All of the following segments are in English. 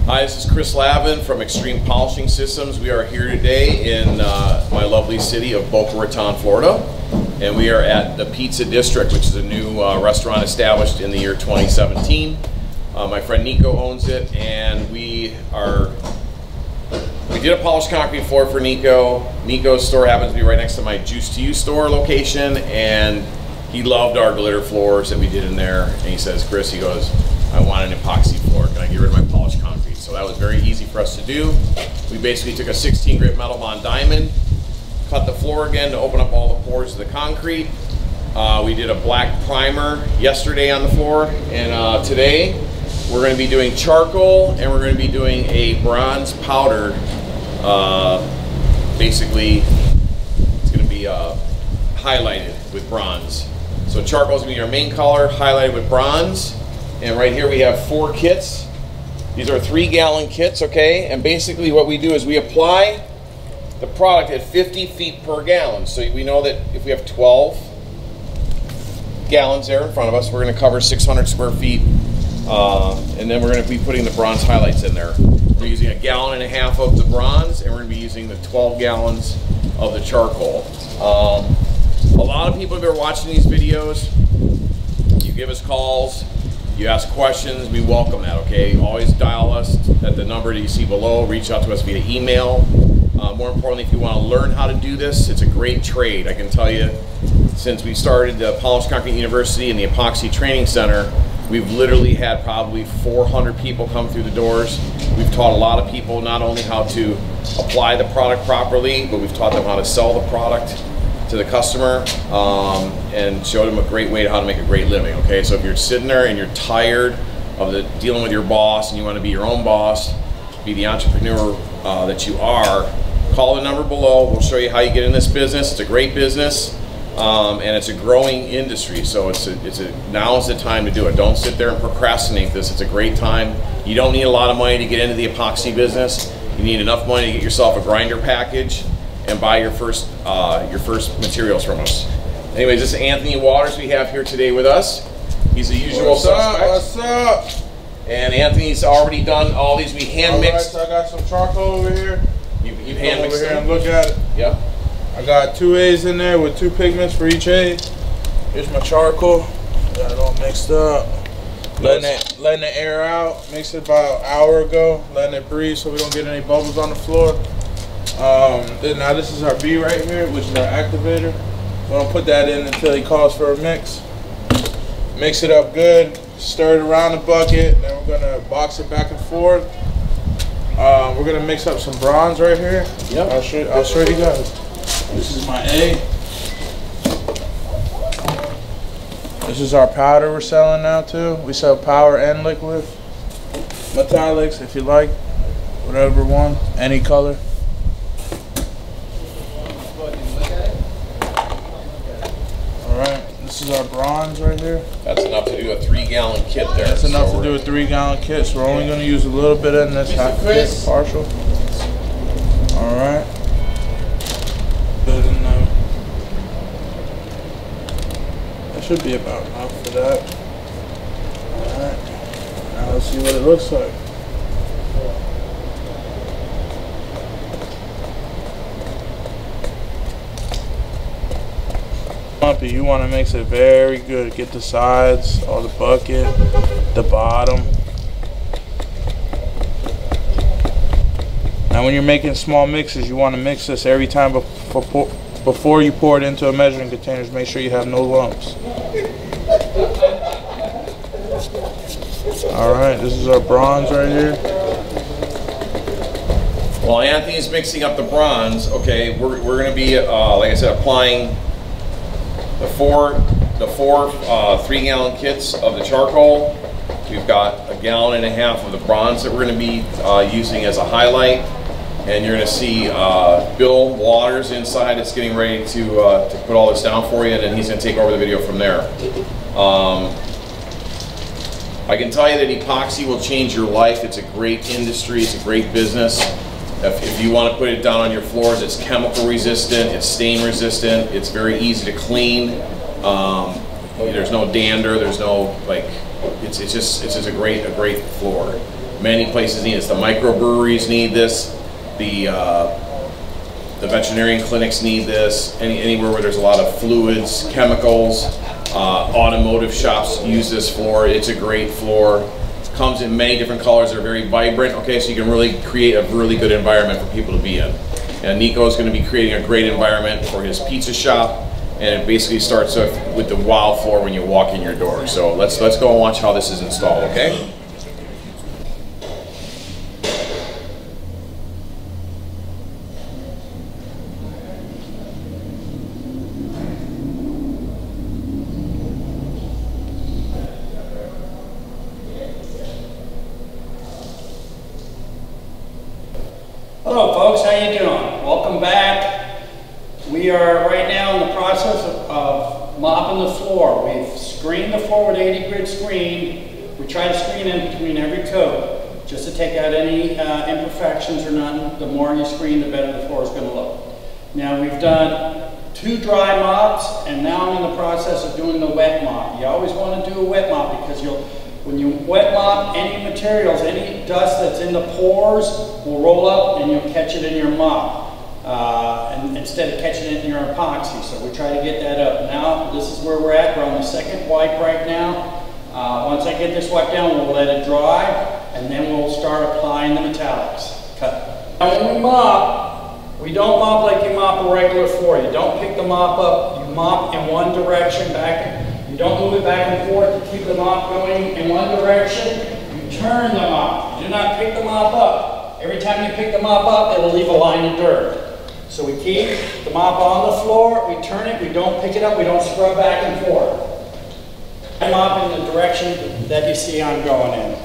Hi, this is Chris Lavin from Extreme Polishing Systems. We are here today in my lovely city of Boca Raton, Florida. And we are at the Pizza District, which is a new restaurant established in the year 2017. My friend Nico owns it, and we did a polished concrete floor for Nico. Nico's store happens to be right next to my Juice to You store location, and he loved our glitter floors that we did in there. And he says, Chris, he goes, I want an epoxy floor. Can I get rid of my polished concrete? So that was very easy for us to do. We basically took a 16 grit metal bond diamond, cut the floor again to open up all the pores of the concrete. We did a black primer yesterday on the floor, and today we're going to be doing charcoal, and we're going to be doing a bronze powder. Basically, it's going to be highlighted with bronze. So charcoal is going to be our main color, highlighted with bronze. And right here we have 4 kits. These are 3-gallon kits, okay? And basically what we do is we apply the product at 50 feet per gallon. So we know that if we have 12 gallons there in front of us, we're going to cover 600 square feet. And then we're going to be putting the bronze highlights in there. We're using 1.5 gallons of the bronze, and we're going to be using the 12 gallons of the charcoal. A lot of people have been watching these videos. You give us calls. You ask questions, we welcome that, okay? Always dial us at the number that you see below, reach out to us via email. More importantly, if you want to learn how to do this, it's a great trade. I can tell you, since we started the Polished Concrete University and the Epoxy Training Center, we've literally had probably 400 people come through the doors. We've taught a lot of people not only how to apply the product properly, but we've taught them how to sell the product to the customer, and showed them a great way to how to make a great living, okay? So if you're sitting there and you're tired of dealing with your boss and you want to be your own boss, be the entrepreneur that you are, call the number below. We'll show you how you get in this business. It's a great business, and it's a growing industry, so now is the time to do it. Don't sit there and procrastinate this. It's a great time. You don't need a lot of money to get into the epoxy business. You need enough money to get yourself a grinder package and buy your first materials from us. Anyways, this is Anthony Waters we have here today with us. He's the usual suspect. What's up? And Anthony's already done all these. We hand mixed. Right, so I got some charcoal over here. You hand mixed over here them? and look at it. Yeah. I got 2 A's in there with 2 pigments for each A. Here's my charcoal. Got it all mixed up. Letting the air out. Mixed it about an hour ago. Letting it breathe so we don't get any bubbles on the floor. Now this is our B right here, which is our activator. We don't put that in until he calls for a mix. Mix it up good, stir it around the bucket, then we're gonna box it back and forth. We're gonna mix up some bronze right here. Yep. I'll show you guys. This is my A. This is our powder we're selling now too. We sell powder and liquid. Metallics if you like, whatever one, any color. This is our bronze right here. That's enough to do a 3-gallon kit there. That's enough to do a 3-gallon kit, so we're only going to use a little bit in this half kit, partial. Alright. Good enough. That should be about enough for that. Alright. Now let's see what it looks like. You want to mix it very good. Get the sides, all the bucket, the bottom. Now when you're making small mixes, you want to mix this every time before you pour it into a measuring container. Make sure you have no lumps. Alright, this is our bronze right here. While Anthony's mixing up the bronze, okay, we're going to be, like I said, applying the four 3-gallon kits of the charcoal. We've got 1.5 gallons of the bronze that we're going to be using as a highlight, and you're going to see Bill Waters inside. It's getting ready to put all this down for you, and then he's going to take over the video from there. I can tell you that epoxy will change your life. It's a great industry. It's a great business. If you want to put it down on your floors, it's chemical resistant, it's stain resistant, it's very easy to clean. There's no dander, there's no, like, it's just a great floor. Many places need this. The microbreweries need this. The veterinarian clinics need this. Anywhere where there's a lot of fluids, chemicals, automotive shops use this floor. It's a great floor. It comes in many different colors. They're very vibrant. Okay, so you can really create a really good environment for people to be in. And Nico is going to be creating a great environment for his pizza shop. And it basically starts off with the wow floor when you walk in your door. So let's go and watch how this is installed, okay? Hello folks, how you doing? Welcome back. We are right now in the process of mopping the floor. We've screened the floor with 80 grit screen. We try to screen in between every coat just to take out any imperfections or nothing. The more you screen, the better the floor is going to look. Now we've done 2 dry mops, and now I'm in the process of doing the wet mop. You always want to do a wet mop because when you wet mop, any materials, any dust that's in the pores will roll up and you'll catch it in your mop. And instead of catching it in your epoxy, so we try to get that up. Now, this is where we're at. We're on the second wipe right now. Once I get this wiped down, we'll let it dry, and then we'll start applying the metallics. Cut. Now, when we mop, we don't mop like you mop a regular floor. You don't pick the mop up. You mop in one direction back. You don't move it back and forth to keep the mop going in one direction. You turn the mop. You do not pick the mop up. Every time you pick the mop up, it'll leave a line of dirt. So we keep the mop on the floor, we turn it, we don't pick it up, we don't scrub back and forth. I mop in the direction that you see I'm going in.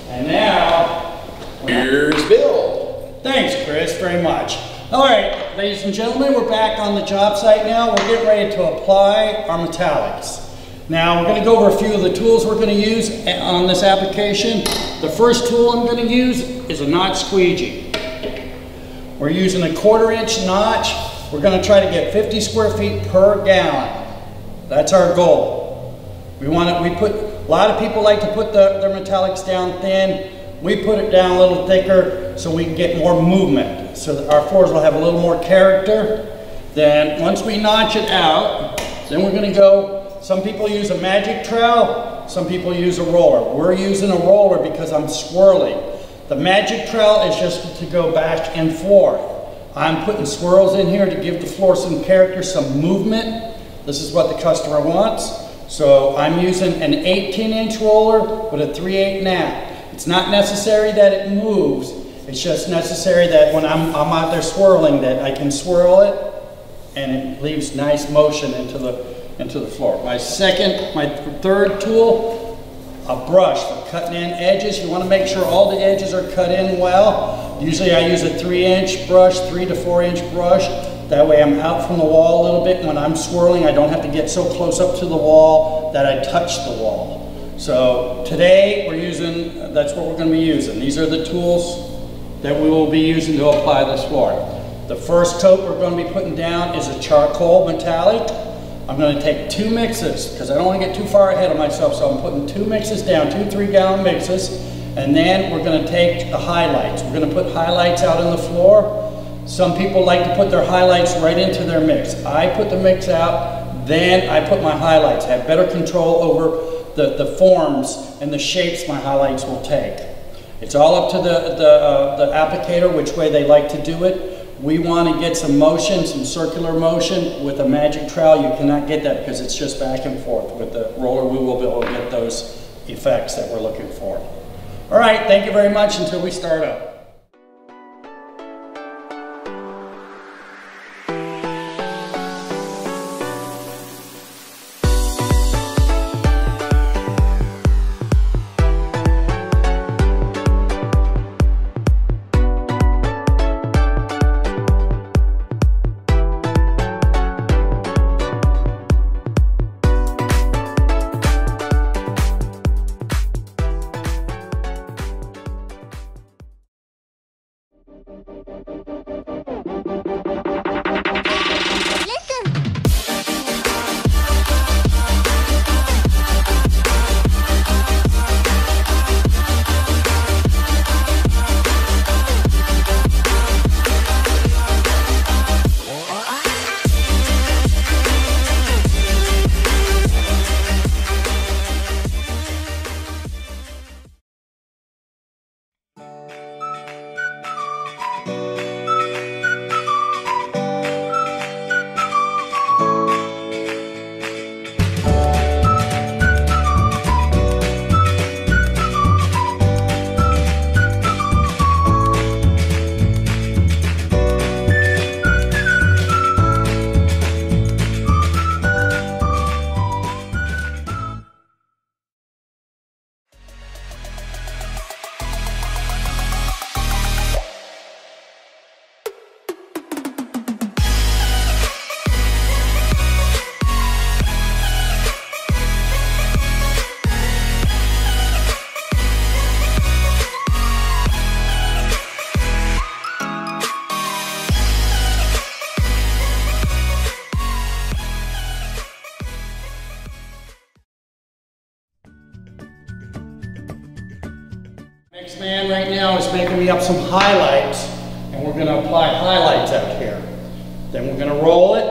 And now, here's Bill. Thanks, Chris, very much. All right, ladies and gentlemen, we're back on the job site now. We're getting ready to apply our metallics. Now, we're going to go over a few of the tools we're going to use on this application. The first tool I'm going to use is a notch squeegee. We're using a 1/4 inch notch. We're going to try to get 50 square feet per gallon. That's our goal. A lot of people like to put their metallics down thin. We put it down a little thicker so we can get more movement, so that our floors will have a little more character. Then once we notch it out, then we're going to go. Some people use a magic trowel, some people use a roller. We're using a roller because I'm swirling. The magic trowel is just to go back and forth. I'm putting swirls in here to give the floor some character, some movement. This is what the customer wants. So I'm using an 18-inch roller with a 3/8 nap. It's not necessary that it moves. It's just necessary that when I'm out there swirling, that I can swirl it and it leaves nice motion into the floor. My third tool, a brush for cutting in edges. You want to make sure all the edges are cut in well. Usually I use a 3-inch brush, 3 to 4-inch brush. That way I'm out from the wall a little bit. When I'm swirling, I don't have to get so close up to the wall that I touch the wall. So today that's what we're going to be using. These are the tools that we will be using to apply this floor. The first coat we're going to be putting down is a charcoal metallic. I'm going to take 2 mixes because I don't want to get too far ahead of myself, so I'm putting 2 mixes down, 2 3-gallon mixes, and then we're going to take the highlights. We're going to put highlights out on the floor. Some people like to put their highlights right into their mix. I put the mix out, then I put my highlights. I have better control over the forms and the shapes my highlights will take. It's all up to the applicator which way they like to do it. We want to get some motion, some circular motion. With a magic trowel, you cannot get that because it's just back and forth. With the roller, we will be able to get those effects that we're looking for. All right, thank you very much until we start up. Next man right now is making me up some highlights, and we're going to apply highlights out here. Then we're going to roll it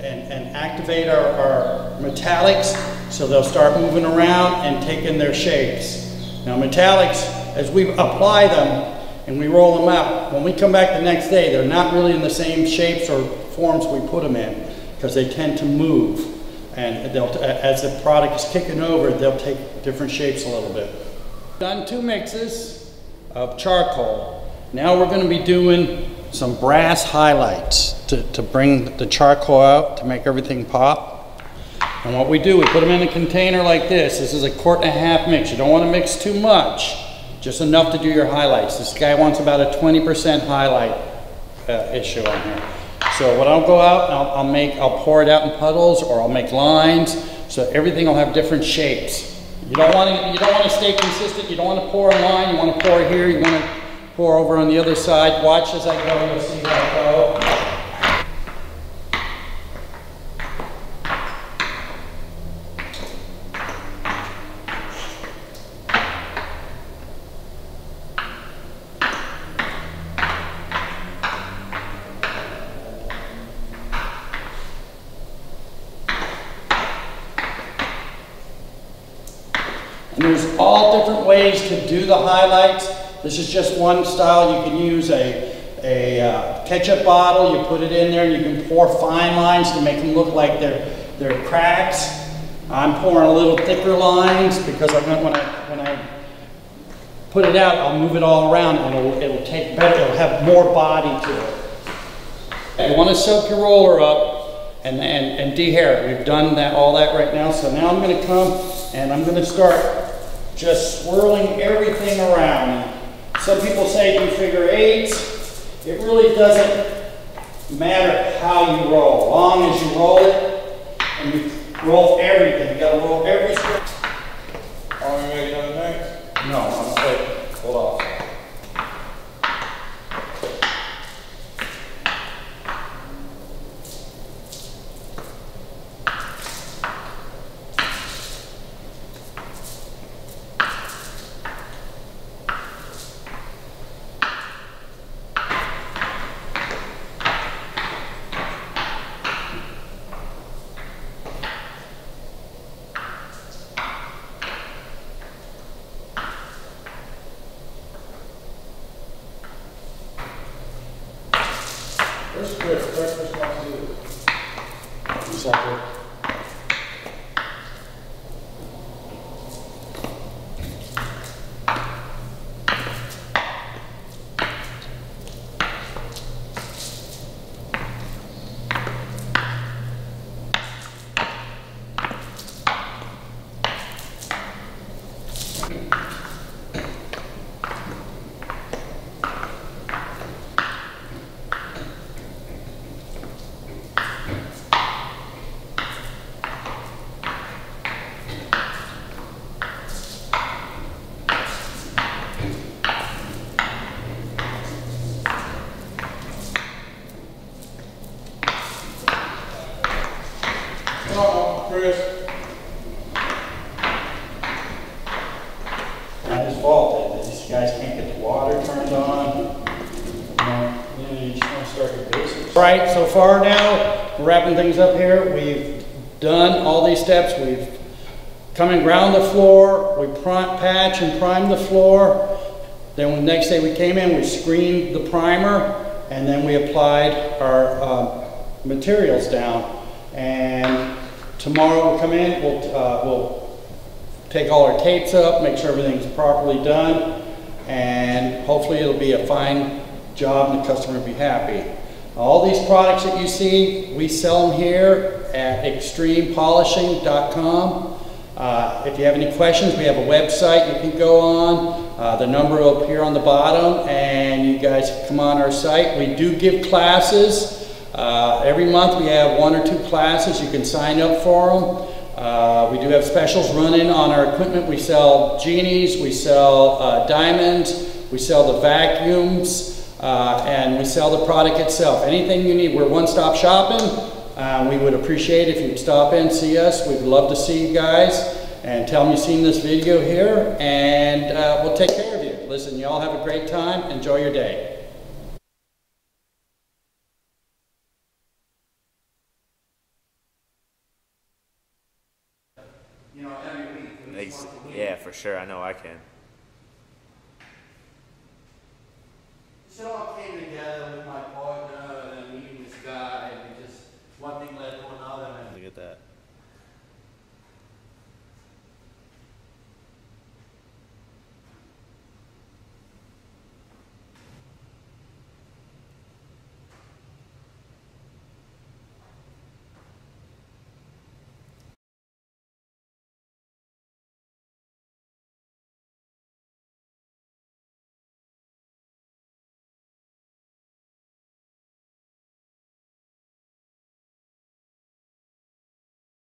and activate our metallics so they'll start moving around and taking their shapes. Now metallics, as we apply them and we roll them out, when we come back the next day, they're not really in the same shapes or forms we put them in because they tend to move. And they'll, as the product is kicking over, they'll take different shapes a little bit. Done 2 mixes of charcoal. Now we're going to be doing some brass highlights to bring the charcoal out to make everything pop. And what we do, we put them in a container like this. This is a 1.5 quart mix. You don't want to mix too much, just enough to do your highlights. This guy wants about a 20% highlight issue on here. So what I'll go out, I'll pour it out in puddles, or I'll make lines, so everything will have different shapes. You don't want to stay consistent. You don't want to pour a line. You want to pour here. You want to pour over on the other side. Watch as I go. You'll see how I go. And there's all different ways to do the highlights. This is just one style. You can use a ketchup bottle, you put it in there, and you can pour fine lines to make them look like they're cracks. I'm pouring a little thicker lines because when I put it out, I'll move it all around and it'll take better, it'll have more body to it. You want to soak your roller up and dehair it. We've done all that right now. So now I'm going to come and I'm going to start just swirling everything around. Some people say do figure eights. It really doesn't matter how you roll, as long as you roll it and you roll everything. You got to roll every script. Are we making another mix? No, I'm wait, hold off. Where's Chris? Where's Chris wants to do it? Exactly. Chris. Not his fault that these guys can't get the water turned on. You just want to start your basics. Right, so far now, we're wrapping things up here. We've done all these steps. We've come and ground the floor. We patch and prime the floor. Then the next day we came in, we screened the primer, and then we applied our materials down. And tomorrow we'll come in, we'll take all our tapes up, make sure everything's properly done, and hopefully it'll be a fine job and the customer will be happy. All these products that you see, we sell them here at extremepolishing.com. If you have any questions, we have a website you can go on. The number will appear on the bottom, and you guys can come on our site. We do give classes. Every month we have 1 or 2 classes. You can sign up for them. We do have specials running on our equipment. We sell genies, we sell diamonds, we sell the vacuums, and we sell the product itself. Anything you need, we're one-stop shopping. We would appreciate if you'd stop in, see us. We'd love to see you guys and tell them you've seen this video here, and we'll take care of you. Listen, y'all have a great time. Enjoy your day. You know, every week. Yeah, for sure. I know I can. It all came together with my partner and meeting this guy, and just one thing led to another. Look at that.